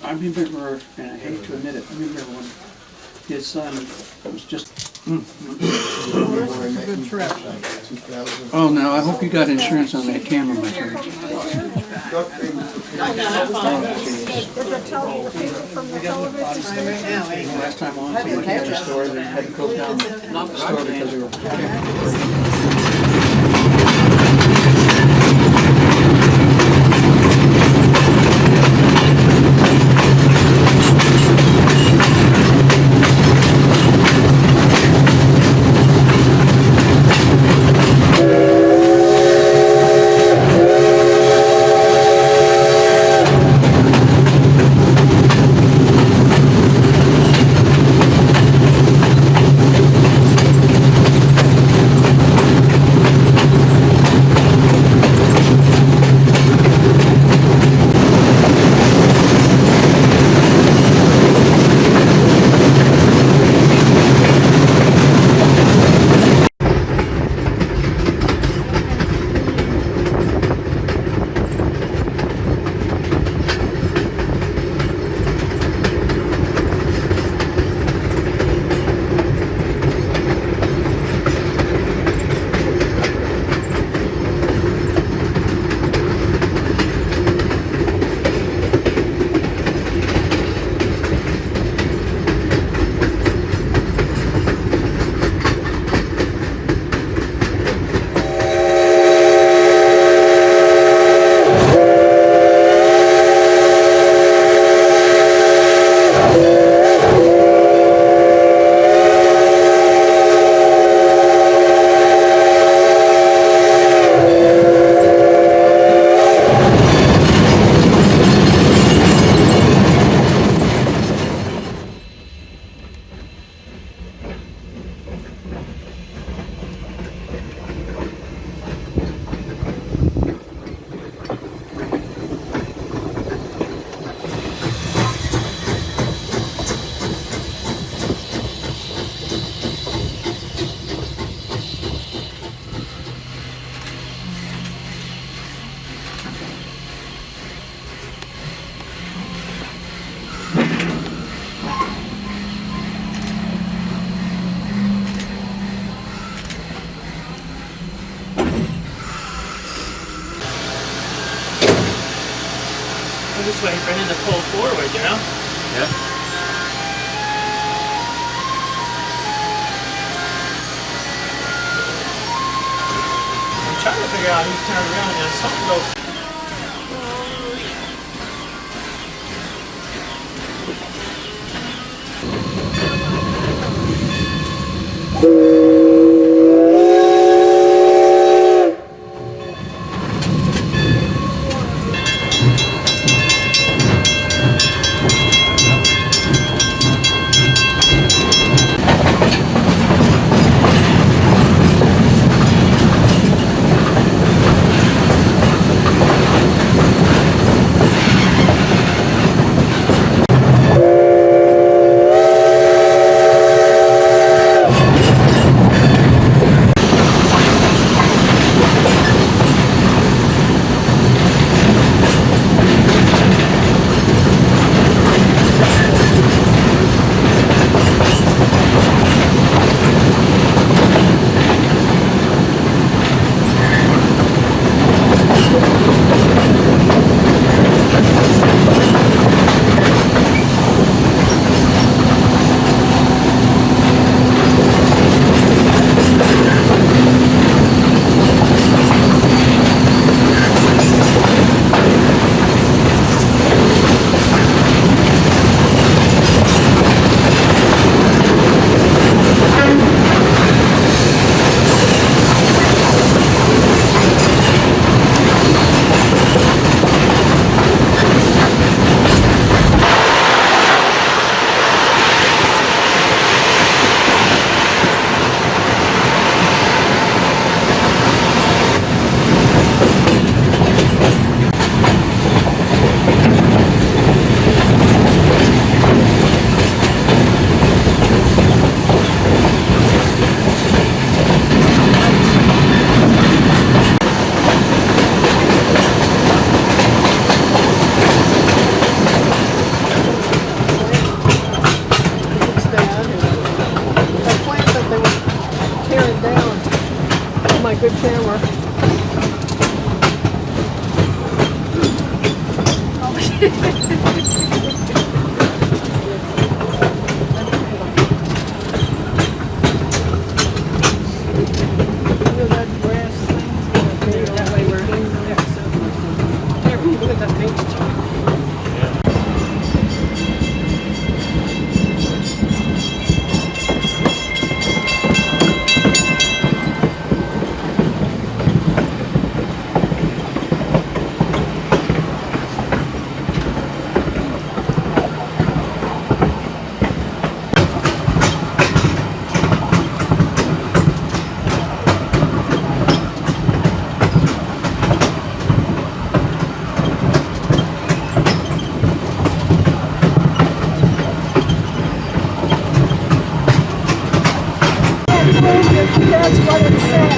I remember, and I hate to admit it, I remember when his son was just... Good trip. Oh, no, I hope you got insurance on that camera, my friend. Last time on, somebody had a store, they had to close down the store because they were... This way for him to pull forward, you know? Yeah. I'm trying to figure out who turned around and something goes. good camera. That's what it said.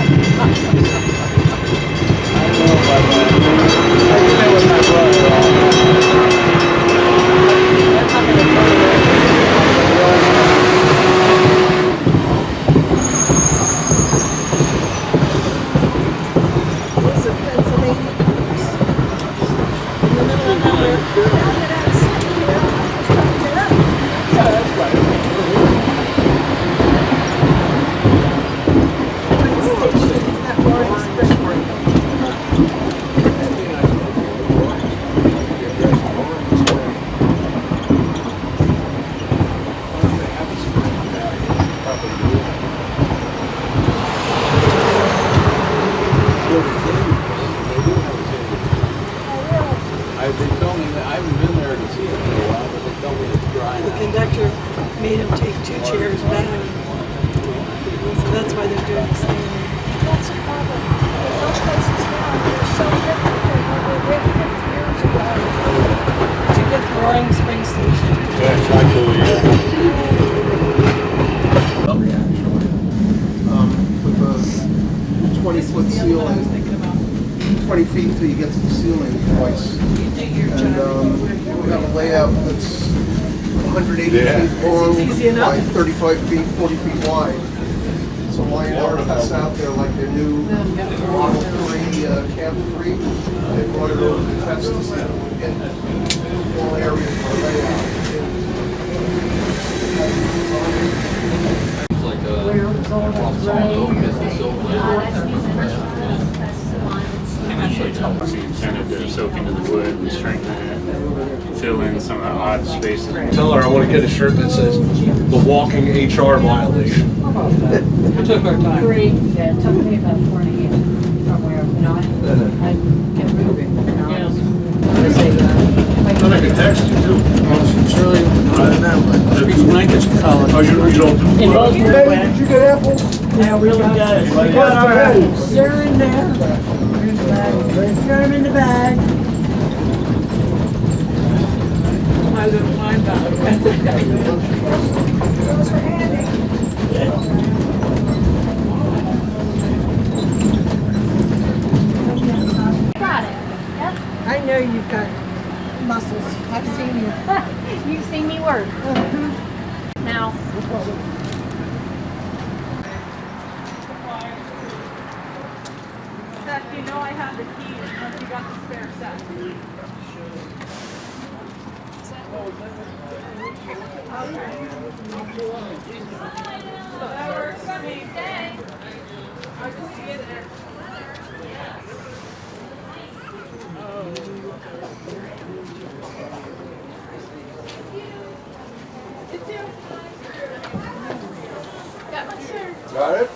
They told me that I haven't been there to see it for a while, but they told me it's dry The now. conductor made him take 2 chairs back. So that's why they're doing the same. That's the problem. Those places now, they're so different than what they were 50 years ago. Did you get the Roaring Spring Station? Yeah, actually, With a 20-foot ceiling, 20 feet till you get to the ceiling twice. And we have a layout that's 180 feet long by 35 feet, 40 feet wide. So line art that's out there like their new Model 3 Cab 3. They brought it over to test in all areas of the layout. Kind of soak into the wood and strengthen it, fill in some of the odd spaces. Tell her I want to get a shirt that says the walking HR violation. We took our time. 3, yeah, it took me about 4 and a half from where, you know, I get moving. You know, I can text you too. Shirley, these blankets are college. Oh, you don't. In both Did you get apples? I really got it. What's the pennies? They're in there. They're in the bag. Throw them in the bag. I don't mind that. Those are handy. Got it. Yep. I know you've got muscles. I've seen you. You've seen me work. Now, Seth, you know I have the key unless you got the spare set. That works for me. I just see it there. Got my shirt. Got it?